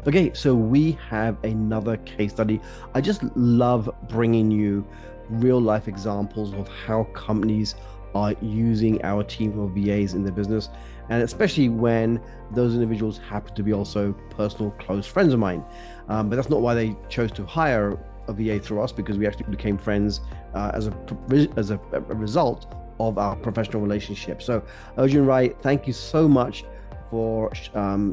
Okay, so we have another case study. I just love bringing you real life examples of how companies are using our team of VAs in their business, and especially when those individuals happen to be also personal close friends of mine. But that's not why they chose to hire a VA through us, because we actually became friends as a result of our professional relationship. So, Arjun Rai, thank you so much for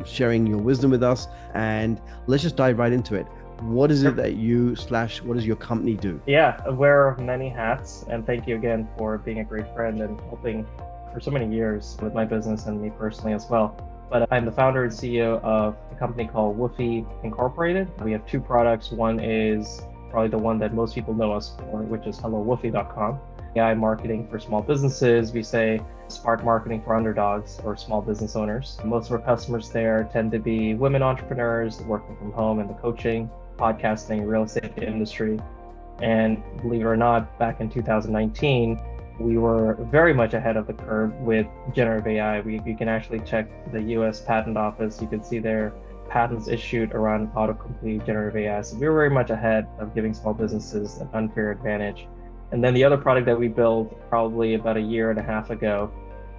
sharing your wisdom with us. And let's just dive right into it. What is it Sure. that what does your company do? Yeah, aware of many hats, and thank you again for being a great friend and helping for so many years with my business and me personally as well. But I'm the founder and CEO of a company called Wolfie Incorporated. We have two products. One is probably the one that most people know us for, which is HelloWolfie.com. AI marketing for small businesses. We say smart marketing for underdogs or small business owners. Most of our customers there tend to be women entrepreneurs working from home in the coaching, podcasting, real estate industry. And believe it or not, back in 2019, we were very much ahead of the curve with generative AI. You can actually check the US Patent Office. You can see their patents issued around autocomplete generative AI. So we were very much ahead of giving small businesses an unfair advantage. And then the other product that we built probably about a year and a half ago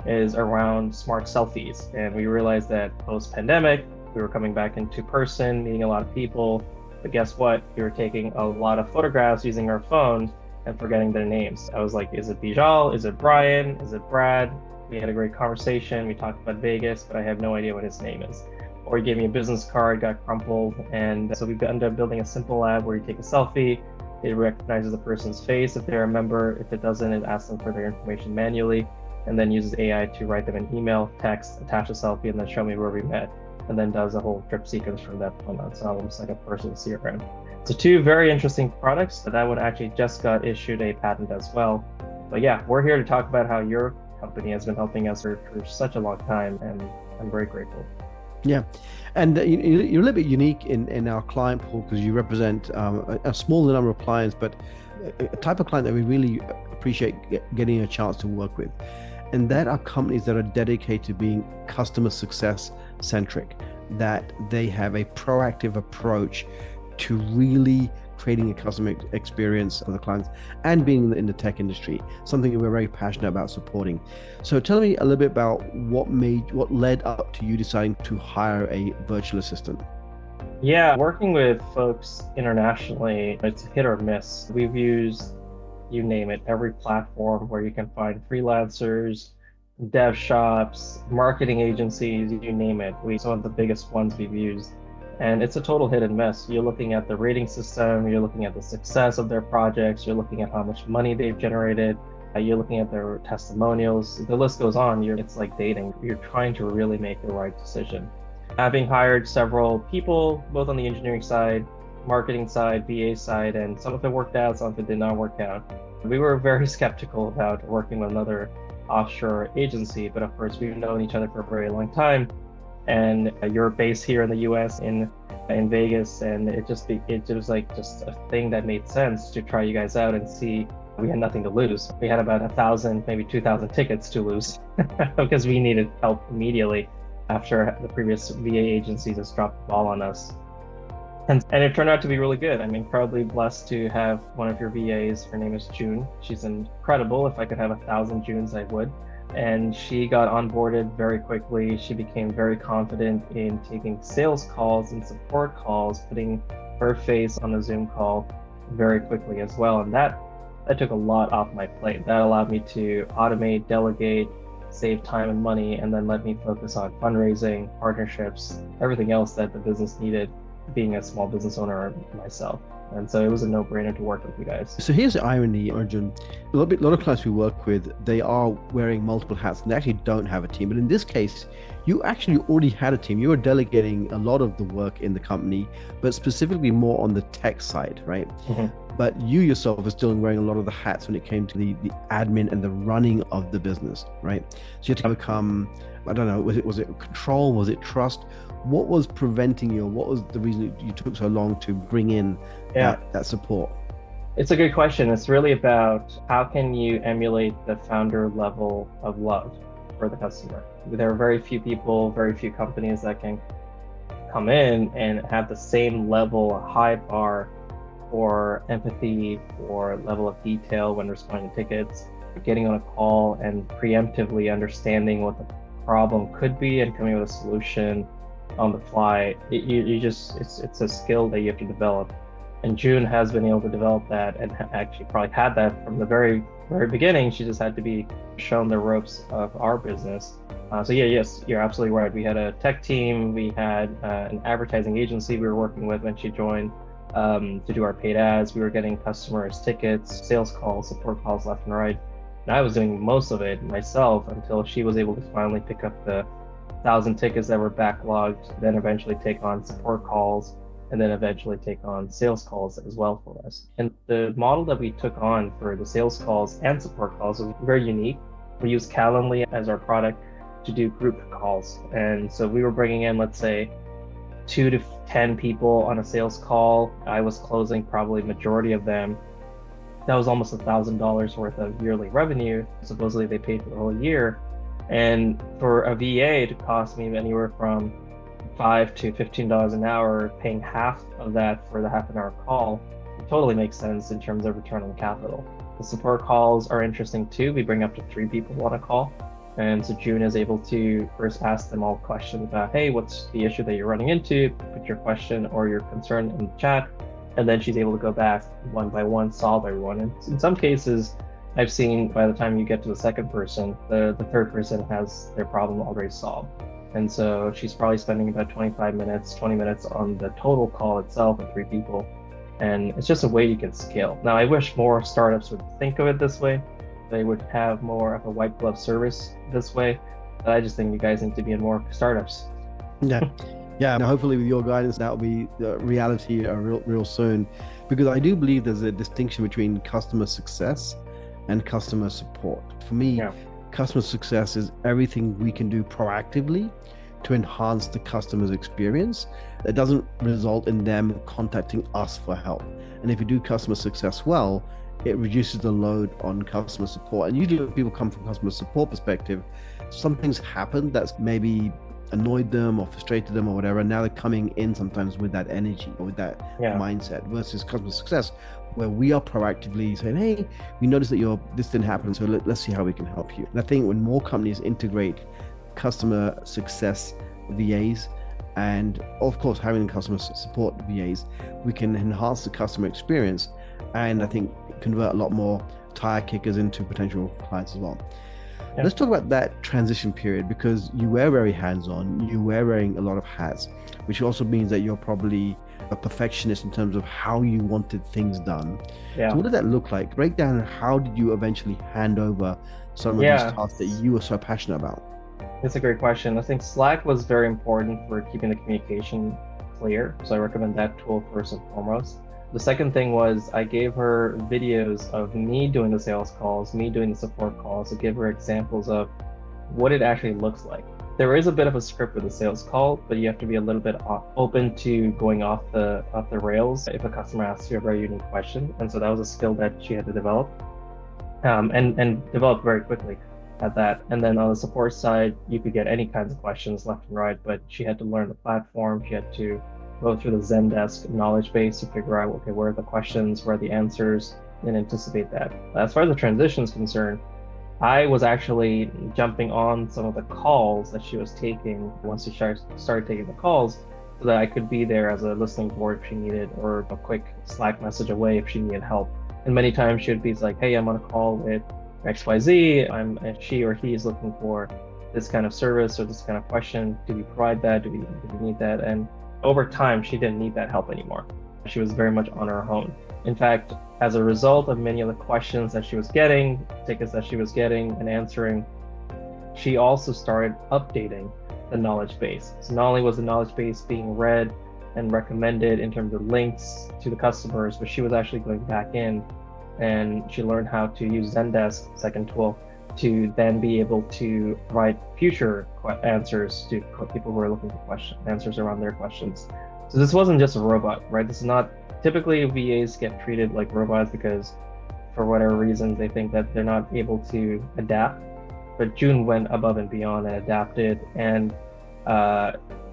is around smart selfies. And we realized that post-pandemic, we were coming back into person, meeting a lot of people. But guess what? We were taking a lot of photographs using our phone and forgetting their names. I was like, is it Bijal? Is it Brian? Is it Brad? We had a great conversation. We talked about Vegas, but I have no idea what his name is. Or he gave me a business card, got crumpled. And so we ended up building a simple app where you take a selfie. It recognizes the person's face if they're a member. If it doesn't, it asks them for their information manually and then uses AI to write them an email, text, attach a selfie, and then show me where we met, and then does a whole trip sequence from that point on. So almost like a personal CRM. So two very interesting products. That one actually just got issued a patent as well. But yeah, we're here to talk about how your company has been helping us for such a long time, and I'm very grateful. Yeah, and you're a little bit unique in our client pool because you represent a smaller number of clients, but a type of client that we really appreciate getting a chance to work with. And that are companies that are dedicated to being customer success centric, that they have a proactive approach to really creating a customer experience for the clients and being in the tech industry, something that we're very passionate about supporting. So tell me a little bit about what led up to you deciding to hire a virtual assistant. Yeah, working with folks internationally, it's hit or miss. We've used, you name it, every platform where you can find freelancers, dev shops, marketing agencies, you name it. Some of the biggest ones we've used. And it's a total hit and miss. You're looking at the rating system, you're looking at the success of their projects, you're looking at how much money they've generated, you're looking at their testimonials. The list goes on. It's like dating. You're trying to really make the right decision. Having hired several people, both on the engineering side, marketing side, VA side, and some of it worked out, some of it did not work out. We were very skeptical about working with another offshore agency, but of course we've known each other for a very long time. And you're based here in the US in Vegas, and it was like just a thing that made sense to try you guys out and see. We had nothing to lose. We had about 1,000, maybe 2,000 tickets to lose because we needed help immediately after the previous VA agency just dropped the ball on us. And it turned out to be really good. I'm incredibly blessed to have one of your VAs. Her name is June. She's incredible. If I could have 1,000 Junes, I would. And she got onboarded very quickly. She became very confident in taking sales calls and support calls, putting her face on a Zoom call very quickly as well. And that took a lot off my plate. That allowed me to automate, delegate, save time and money, and then let me focus on fundraising, partnerships, everything else that the business needed, being a small business owner myself. And so it was a no-brainer to work with you guys. So here's the irony, Arjun. A lot of clients we work with, they are wearing multiple hats and they actually don't have a team. But in this case, you actually already had a team. You were delegating a lot of the work in the company, but specifically more on the tech side, right? Mhm. But you yourself are still wearing a lot of the hats when it came to the admin and the running of the business, right? So you had to become, I don't know, was it control? Was it trust? What was preventing you? What was the reason you took so long to bring in Yeah. that support? It's a good question. It's really about how can you emulate the founder level of love for the customer. There are very few people, very few companies that can come in and have the same level, a high bar for empathy, for level of detail when responding to tickets, getting on a call and preemptively understanding what the problem could be and coming up with a solution on the fly. You just it's a skill that you have to develop. And June has been able to develop that and actually probably had that from the very beginning. She just had to be shown the ropes of our business. So yeah, yes, you're absolutely right. We had a tech team, we had an advertising agency we were working with when she joined to do our paid ads. We were getting customers tickets, sales calls, support calls left and right. And I was doing most of it myself until she was able to finally pick up the 1,000 tickets that were backlogged, then eventually take on support calls, and then eventually take on sales calls as well for us. And the model that we took on for the sales calls and support calls was very unique. We use Calendly as our product to do group calls. And so we were bringing in, let's say, 2 to 10 people on a sales call. I was closing probably majority of them. That was almost $1,000 worth of yearly revenue. Supposedly they paid for the whole year. And for a VA to cost me anywhere from $5 to $15 an hour, paying half of that for the half an hour call, it totally makes sense in terms of return on capital. The support calls are interesting too. We bring up to 3 people on a call. And so June is able to first ask them all questions about, hey, what's the issue that you're running into? Put your question or your concern in the chat. And then she's able to go back one by one, solve everyone. And in some cases, I've seen by the time you get to the second person, the third person has their problem already solved. And so she's probably spending about 25 minutes, 20 minutes on the total call itself with 3 people. And it's just a way you can scale. Now, I wish more startups would think of it this way. They would have more of a white glove service this way. But I just think you guys need to be in more startups. Yeah. Yeah. Now, hopefully with your guidance, that will be the reality real soon, because I do believe there's a distinction between customer success and customer support. For me, Yeah. customer success is everything we can do proactively to enhance the customer's experience. It doesn't result in them contacting us for help. And if you do customer success well, it reduces the load on customer support. And usually when people come from customer support perspective, some things happen that's maybe annoyed them or frustrated them or whatever. And now they're coming in sometimes with that energy or with that mindset, versus customer success, where we are proactively saying, hey, we noticed that this didn't happen, so let's see how we can help you. And I think when more companies integrate customer success VAs and of course having customer support VAs, we can enhance the customer experience and I think convert a lot more tire kickers into potential clients as well. Yeah. Let's talk about that transition period, because you were very hands-on, you were wearing a lot of hats, which also means that you're probably a perfectionist in terms of how you wanted things done. Yeah. So what did that look like? Break down how did you eventually hand over some of these tasks that you were so passionate about? That's a great question. I think Slack was very important for keeping the communication clear. So I recommend that tool first and foremost. The second thing was I gave her videos of me doing the sales calls, me doing the support calls, to give her examples of what it actually looks like. There is a bit of a script with the sales call, but you have to be a little bit open to going off the rails if a customer asks you a very unique question. And so that was a skill that she had to develop and develop very quickly at that. And then on the support side, you could get any kinds of questions left and right, but she had to learn the platform. She had to go through the Zendesk knowledge base to figure out, okay, where are the questions, where are the answers, and anticipate that. As far as the transition is concerned, I was actually jumping on some of the calls that she was taking once she started taking the calls, so that I could be there as a listening board if she needed, or a quick Slack message away if she needed help. And many times she would be like, hey, I'm on a call with XYZ, she or he is looking for this kind of service or this kind of question. Do we provide that? Do we need that? And over time, she didn't need that help anymore. She was very much on her own. In fact, as a result of many of the questions that she was getting, tickets that she was getting and answering, she also started updating the knowledge base. So not only was the knowledge base being read and recommended in terms of links to the customers, but she was actually going back in and she learned how to use Zendesk, second tool, to then be able to provide future answers to people who are looking for answers around their questions. So this wasn't just a robot, right? This is not, typically VAs get treated like robots because for whatever reasons they think that they're not able to adapt. But June went above and beyond and adapted and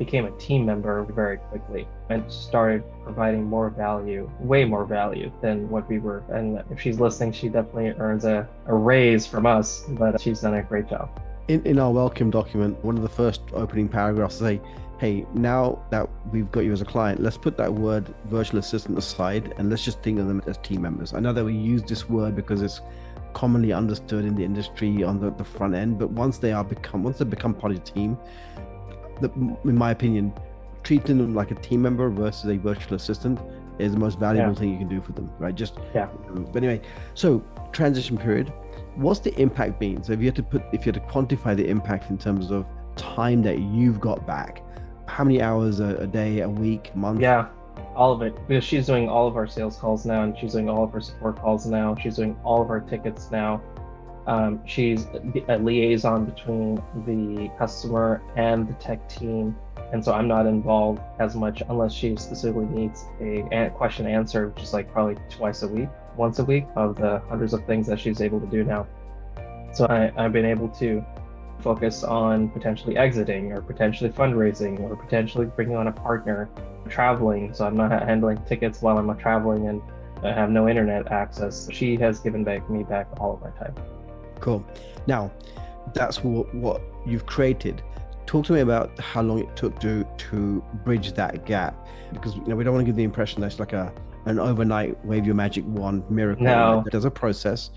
became a team member very quickly and started providing more value, way more value than what we were. And if she's listening, she definitely earns a raise from us, but she's done a great job. In our welcome document, one of the first opening paragraphs say, hey, now that we've got you as a client, let's put that word virtual assistant aside and let's just think of them as team members. I know that we use this word because it's commonly understood in the industry on the front end, but once they become part of the team, in my opinion, treating them like a team member versus a virtual assistant is the most valuable thing you can do for them, right? But anyway, so transition period. What's the impact been? So if you had to quantify the impact in terms of time that you've got back, how many hours a day, a week, month? Yeah, all of it. Because she's doing all of our sales calls now, and she's doing all of our support calls now. She's doing all of our tickets now. She's a liaison between the customer and the tech team. And so I'm not involved as much unless she specifically needs a question answered, just like probably once a week of the hundreds of things that she's able to do now. So I've been able to focus on potentially exiting or potentially fundraising or potentially bringing on a partner, traveling. So I'm not handling tickets while I'm traveling and I have no internet access. She has given me back all of my time. Cool. Now, that's what you've created. Talk to me about how long it took to bridge that gap, because we don't want to give the impression that it's like an overnight wave your magic wand miracle. No. There's a process,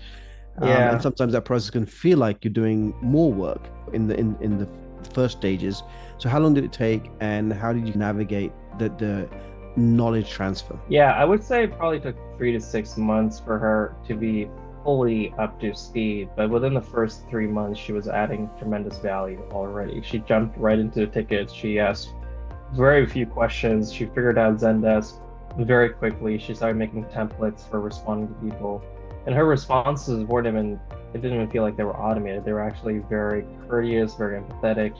Yeah. and sometimes that process can feel like you're doing more work in the first stages. So how long did it take, and how did you navigate the knowledge transfer? Yeah, I would say it probably took 3 to 6 months for her to be fully up to speed, but within the first 3 months, she was adding tremendous value already. She jumped right into the tickets. She asked very few questions. She figured out Zendesk very quickly. She started making templates for responding to people, and her responses it didn't even feel like they were automated. They were actually very courteous, very empathetic,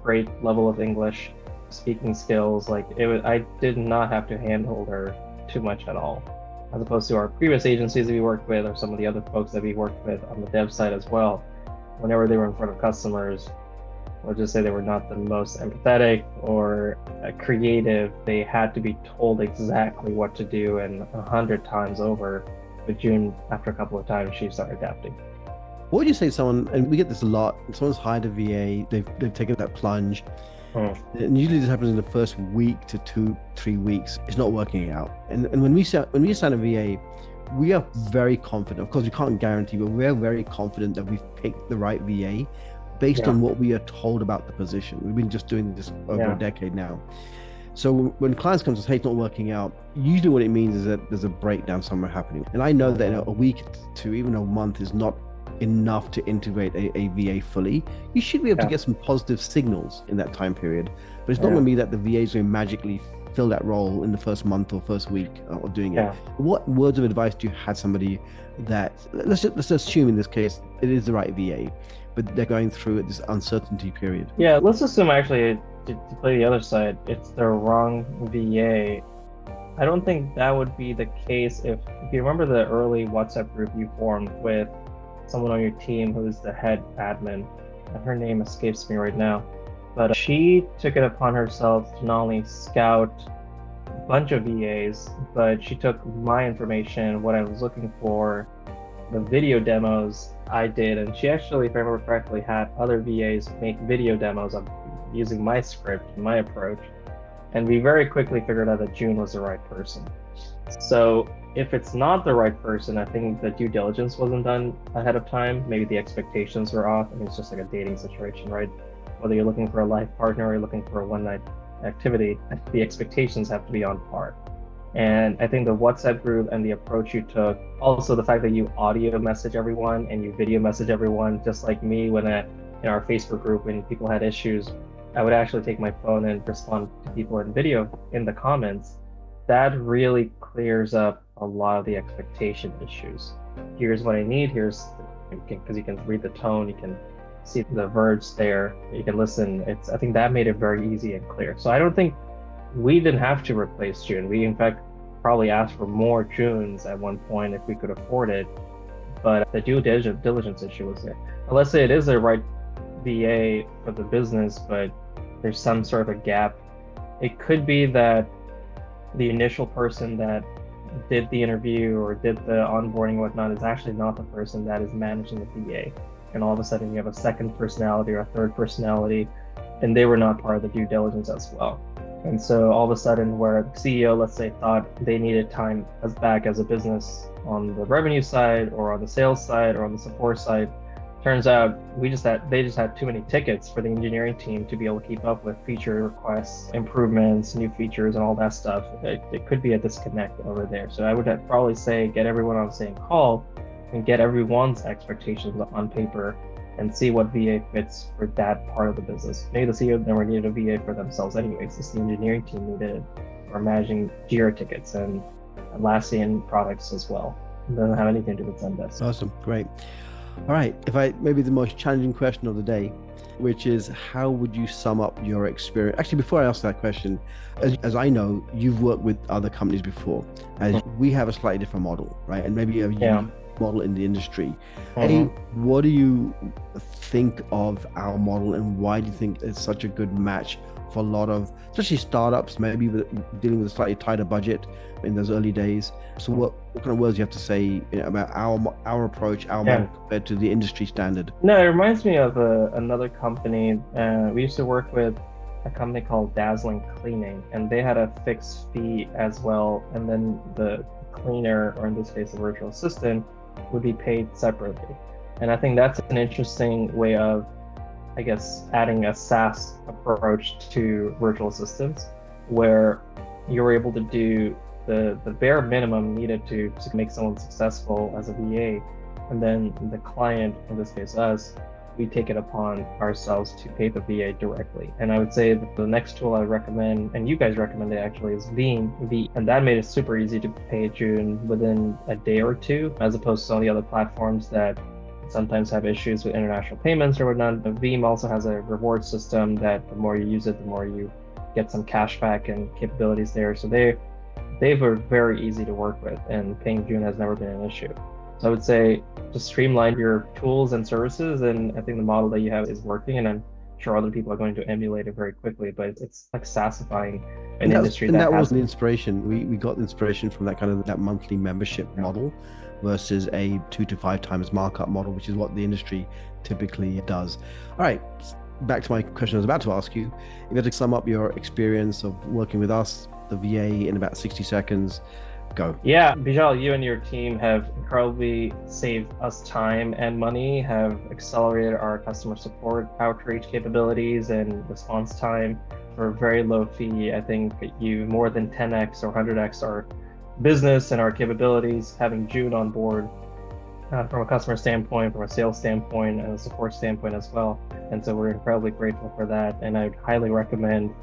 great level of English speaking skills. I did not have to handhold her too much at all, as opposed to our previous agencies that we worked with or some of the other folks that we worked with on the dev side as well. Whenever they were in front of customers, let's just say they were not the most empathetic or creative, they had to be told exactly what to do and 100 times over. But June, after a couple of times, she started adapting. What would you say and we get this a lot, someone's hired a VA, they've taken that plunge, and usually this happens in the first week to 2-3 weeks. It's not working out. And when we assign a VA, we are very confident. Of course, we can't guarantee, but we're very confident that we've picked the right VA based on what we are told about the position. We've been just doing this over a decade now. So when clients come to us, hey, it's not working out, usually what it means is that there's a breakdown somewhere happening. And I know that a week to even a month is not enough to integrate a VA fully. You should be able to get some positive signals in that time period, but it's not going to be that the VA is going to magically fill that role in the first month or first week of doing it. What words of advice do you have somebody that, let's assume in this case it is the right VA, but they're going through this uncertainty period? Yeah, let's assume actually to play the other side, it's the wrong VA. I don't think that would be the case if you remember the early WhatsApp group you formed with someone on your team who's the head admin. Her name escapes me right now, but she took it upon herself to not only scout a bunch of VAs, but she took my information, what I was looking for, the video demos I did, and she actually, if I remember correctly, had other VAs make video demos of using my script and my approach, and we very quickly figured out that June was the right person. So if it's not the right person, I think the due diligence wasn't done ahead of time. Maybe the expectations were off. I mean, it's just like a dating situation, right? Whether you're looking for a life partner or you're looking for a one-night activity, the expectations have to be on par. And I think the WhatsApp group and the approach you took, also the fact that you audio message everyone and you video message everyone, just like me when in our Facebook group, when people had issues, I would actually take my phone and respond to people in video in the comments. That really clears up a lot of the expectation issues. Here's what I need, because you can read the tone, you can see the verbs there, you can listen. I think that made it very easy and clear. So I don't think we didn't have to replace June. We in fact probably asked for more Junes at one point if we could afford it, but the due diligence issue was there. Now, let's say it is the right VA for the business, but there's some sort of a gap it could be that the initial person that did the interview or did the onboarding and whatnot is actually not the person that is managing the VA. And all of a sudden you have a second personality or a third personality, and they were not part of the due diligence as well. And so all of a sudden, where the CEO, let's say, thought they needed time as back as a business on the revenue side or on the sales side or on the support side, turns out they just had too many tickets for the engineering team to be able to keep up with feature requests, improvements, new features, and all that stuff. It could be a disconnect over there. So I would probably say get everyone on the same call and get everyone's expectations on paper and see what VA fits for that part of the business. Maybe the CEO never needed a VA for themselves anyways. It's the engineering team needed it, or managing Jira tickets and Atlassian products as well. It doesn't have anything to do with Zendesk. Awesome. Great. All right. Maybe the most challenging question of the day, which is how would you sum up your experience? Actually, before I ask that question, as I know, you've worked with other companies before, as we have a slightly different model, right? And maybe a unique model in the industry. Hey, what do you think of our model, and why do you think it's such a good match for a lot of, especially startups, maybe dealing with a slightly tighter budget in those early days? So what kind of words do you have to say about our approach, our model compared to the industry standard? No, it reminds me of another company. We used to work with a company called Dazzling Cleaning, and they had a fixed fee as well. And then the cleaner, or in this case, the virtual assistant, would be paid separately. And I think that's an interesting way of, I guess, adding a SaaS approach to virtual assistants, where you're able to do the bare minimum needed to make someone successful as a VA. And then the client, in this case us, we take it upon ourselves to pay the VA directly. And I would say that the next tool I recommend, and you guys recommended actually, is Veeam. And that made it super easy to pay June within a day or two, as opposed to some of the other platforms that sometimes have issues with international payments or whatnot. But Veeam also has a reward system that the more you use it, the more you get some cash back and capabilities there. So they were very easy to work with, and paying June has never been an issue. So I would say just streamline your tools and services, and I think the model that you have is working, and I'm sure other people are going to emulate it very quickly, but it's like SaaSifying an industry that was the inspiration. We got the inspiration from that monthly membership model versus a 2 to 5 times markup model, which is what the industry typically does. All right, back to my question I was about to ask you. If you had to sum up your experience of working with us, the VA, in about 60 seconds, go. Yeah, Bijal, you and your team have incredibly saved us time and money, have accelerated our customer support outreach capabilities and response time for a very low fee. I think you more than 10x or 100x our business and our capabilities, having June on board from a customer standpoint, from a sales standpoint, and a support standpoint as well. And so we're incredibly grateful for that. And I'd highly recommend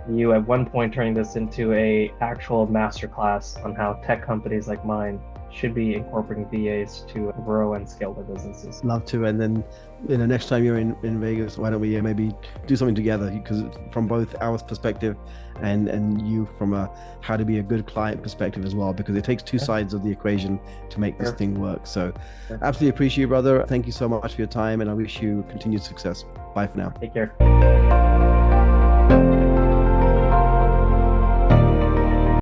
you at one point turning this into a actual masterclass on how tech companies like mine should be incorporating VAs to grow and scale their businesses. Love to. And then next time you're in Vegas, why don't we maybe do something together? Because from both our perspective and you from a how to be a good client perspective as well, because it takes two sides of the equation to make this thing work. So absolutely appreciate you, brother. Thank you so much for your time, and I wish you continued success. Bye for now. Take care.